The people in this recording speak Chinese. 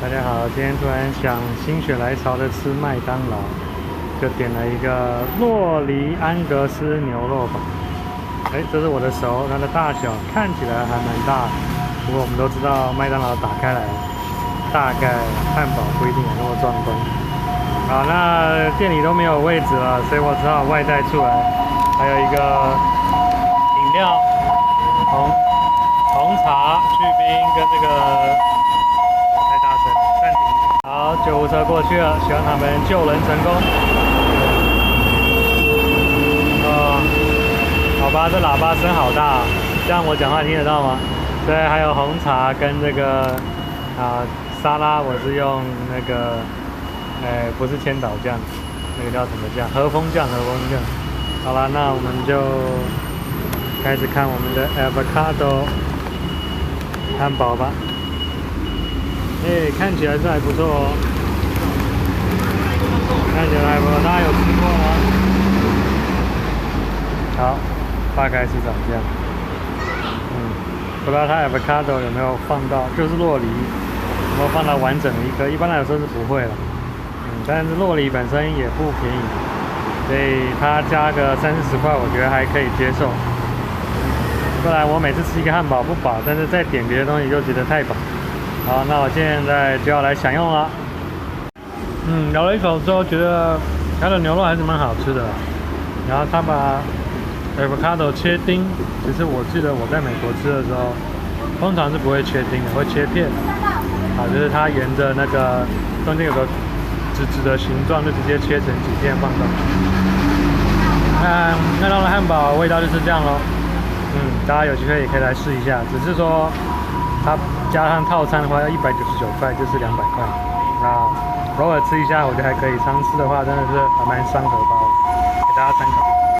大家好，今天突然想心血来潮的吃麦当劳，就点了一个洛梨安格斯牛肉堡。这是我的手，它的大小看起来还蛮大的，不过我们都知道麦当劳打开来，大概汉堡不一定有那么壮观。好，那店里都没有位置了，所以我只好外带出来，还有一个饮料，红茶去冰跟这个。好，救护车过去了，希望他们救人成功。好吧，这喇叭声好大，这样我讲话听得到吗？对，还有红茶跟这个沙拉，我是用那个，不是千岛酱，那个叫什么酱？和风酱。好了，那我们就开始看我们的 avocado 汉堡吧。看起来是还不错哦，看起来还不错，大家有吃过吗？好，大概是长这样。不知道它 avocado 有没有放到，就是洛梨有没有放到完整的一颗？一般来说是不会了。但是洛梨本身也不便宜，所以它加个30-40块，我觉得还可以接受。不然我每次吃一个汉堡不饱，但是再点别的东西就觉得太饱。好，那我现在就要来享用了。咬了一口之后，觉得它的牛肉还是蛮好吃的。然后它把 avocado 切丁，其实我记得我在美国吃的时候，通常是不会切丁的，会切片。就是它沿着那个中间有个直直的形状，就直接切成几片放上去。麦当劳汉堡味道就是这样咯。大家有机会也可以来试一下，只是说它加上套餐的话要199块，就是200块。那偶尔吃一下，我觉得还可以。常吃的话，真的是还蛮伤荷包的，给大家参考。